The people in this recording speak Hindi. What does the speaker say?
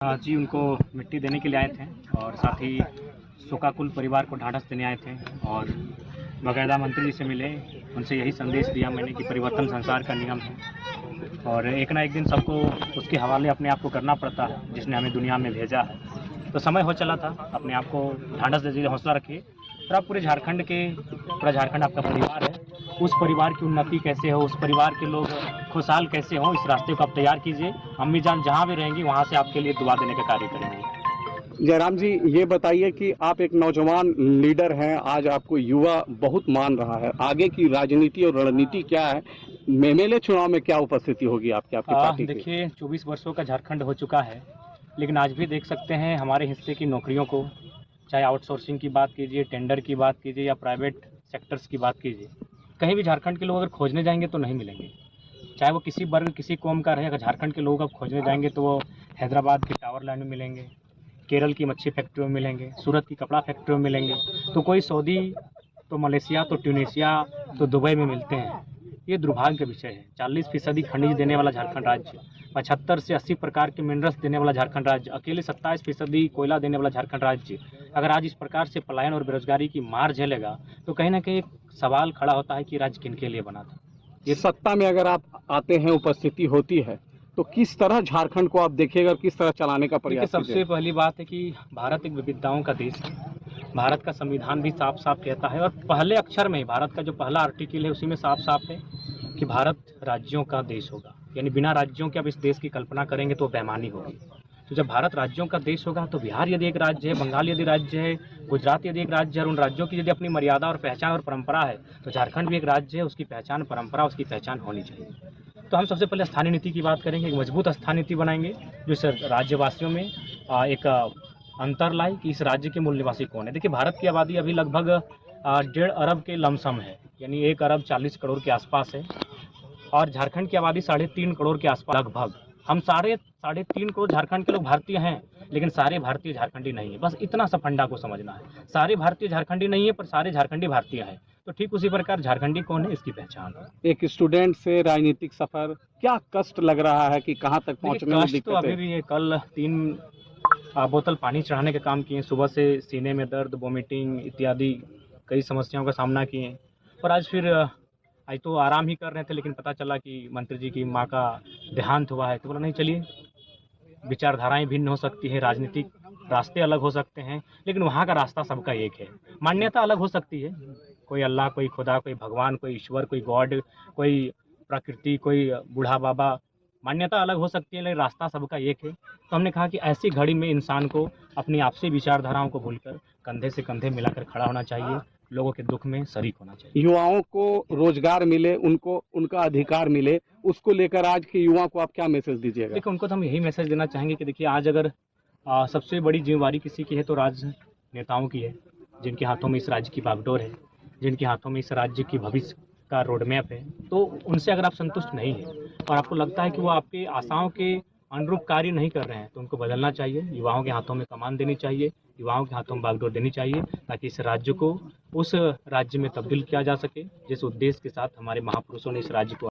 जी उनको मिट्टी देने के लिए आए थे और साथ ही शोकाकुल परिवार को ढाढ़स देने आए थे और बाकायदा मंत्री जी से मिले, उनसे यही संदेश दिया मैंने कि परिवर्तन संसार का नियम है और एक ना एक दिन सबको उसके हवाले अपने आप को करना पड़ता है जिसने हमें दुनिया में भेजा है। तो समय हो चला था, अपने आप को ढाढ़स दीजिए, हौसला रखिए। और आप पूरा झारखंड आपका परिवार है, उस परिवार की उन्नति कैसे हो, उस परिवार के लोग खुशहाल कैसे हों, इस रास्ते को आप तैयार कीजिए। अम्मी जान जहाँ भी रहेंगी वहाँ से आपके लिए दुआ देने का कार्य करेंगे। जयराम जी, ये बताइए कि आप एक नौजवान लीडर हैं, आज आपको युवा बहुत मान रहा है, आगे की राजनीति और रणनीति क्या है? एमएलए चुनाव में क्या उपस्थिति होगी आपकी पार्टी की? देखिए 24 वर्षों का झारखंड हो चुका है, लेकिन आज भी देख सकते हैं हमारे हिस्से की नौकरियों को, चाहे आउटसोर्सिंग की बात कीजिए, टेंडर की बात कीजिए या प्राइवेट सेक्टर्स की बात कीजिए, कहीं भी झारखंड के लोग अगर खोजने जाएंगे तो नहीं मिलेंगे। चाहे वो किसी वर्ग किसी कौम का रहे, अगर झारखंड के लोग अब खोजने जाएंगे तो वो हैदराबाद के टावर लैंड में मिलेंगे, केरल की मच्छी फैक्ट्रियों में मिलेंगे, सूरत की कपड़ा फैक्ट्रियों में मिलेंगे, तो कोई सऊदी, तो मलेशिया, तो ट्यूनीशिया, तो दुबई में मिलते हैं। ये दुर्भाग्य का विषय है। 40% खनिज देने वाला झारखंड राज्य, 75 से 80 प्रकार के मिनरल्स देने वाला झारखंड राज्य, अकेले 27% कोयला देने वाला झारखंड राज्य अगर आज इस प्रकार से पलायन और बेरोजगारी की मार झेलेगा तो कहीं ना कहीं एक सवाल खड़ा होता है कि राज्य किन के लिए बना था। ये सत्ता में अगर आप आते हैं, उपस्थिति होती है, तो किस तरह झारखंड को आप देखिएगा और किस तरह चलाने का देखिए, प्रयास सबसे पहली बात है कि भारत एक विविधताओं का देश है। भारत का संविधान भी साफ साफ कहता है और पहले अक्षर में ही भारत का जो पहला आर्टिकल है उसी में साफ साफ है कि भारत राज्यों का देश होगा, यानी बिना राज्यों के अब इस देश की कल्पना करेंगे तो बेईमानी होगी। तो जब भारत राज्यों का देश होगा तो बिहार यदि एक राज्य है, बंगाल यदि राज्य है, गुजरात यदि एक राज्य है और उन राज्यों की यदि अपनी मर्यादा और पहचान और परंपरा है, तो झारखंड भी एक राज्य है, उसकी पहचान, परंपरा, उसकी पहचान होनी चाहिए। तो हम सबसे पहले स्थानीय नीति की बात करेंगे, एक मजबूत स्थानीय नीति बनाएंगे जो इस राज्यवासियों में एक अंतर लाए कि इस राज्य के मूल निवासी कौन है। देखिए, भारत की आबादी अभी लगभग 1.5 अरब के लमसम है, यानी 1 अरब 40 करोड़ के आसपास है और झारखंड की आबादी 3.5 करोड़ के आसपास लगभग। हम 3.5 करोड़ झारखंड के लोग भारतीय हैं, लेकिन सारे भारतीय झारखंडी नहीं है। बस इतना सा फंडा को समझना है, सारे भारतीय झारखंडी नहीं है पर सारे झारखंडी भारतीय हैं। तो ठीक उसी प्रकार झारखंडी कौन है, इसकी पहचान है। एक स्टूडेंट से राजनीतिक सफर, क्या कष्ट लग रहा है कि कहाँ तक पहुँचने में कष्ट दिक्कत तो अभी है? भी है। कल 3 बोतल पानी चढ़ाने का काम किए, सुबह से सीने में दर्द, वोमिटिंग इत्यादि कई समस्याओं का सामना किए और आज तो आराम ही कर रहे थे, लेकिन पता चला कि मंत्री जी की माँ का देहांत हुआ है। तो बोला नहीं, चलिए, विचारधाराएं भिन्न हो सकती है, राजनीतिक रास्ते अलग हो सकते हैं, लेकिन वहाँ का रास्ता सबका एक है। मान्यता अलग हो सकती है, कोई अल्लाह, कोई खुदा, कोई भगवान, कोई ईश्वर, कोई गॉड, कोई प्रकृति, कोई बूढ़ा बाबा, मान्यता अलग हो सकती है, लेकिन रास्ता सबका एक है। तो हमने कहा कि ऐसी घड़ी में इंसान को अपनी आपसी विचारधाराओं को भूलकर कंधे से कंधे मिलाकर खड़ा होना चाहिए, लोगों के दुख में शरीक होना चाहिए। युवाओं को रोजगार मिले, उनको उनका अधिकार मिले, उसको लेकर आज के युवाओं को आप क्या मैसेज दीजिएगा? देखिए, उनको तो हम यही मैसेज देना चाहेंगे कि देखिए, आज अगर सबसे बड़ी जिम्मेवारी किसी की है तो राजनेताओं की है, जिनके हाथों में इस राज्य की बागडोर है, जिनके हाथों में इस राज्य की भविष्य का रोड मैप है। तो उनसे अगर आप संतुष्ट नहीं हैं और आपको लगता है कि वो आपके आशाओं के अनुरूप कार्य नहीं कर रहे हैं, तो उनको बदलना चाहिए। युवाओं के हाथों में कमान देनी चाहिए, युवाओं के हाथों में बागडोर देनी चाहिए, ताकि इस राज्य को उस राज्य में तब्दील किया जा सके जिस उद्देश्य के साथ हमारे महापुरुषों ने इस राज्य को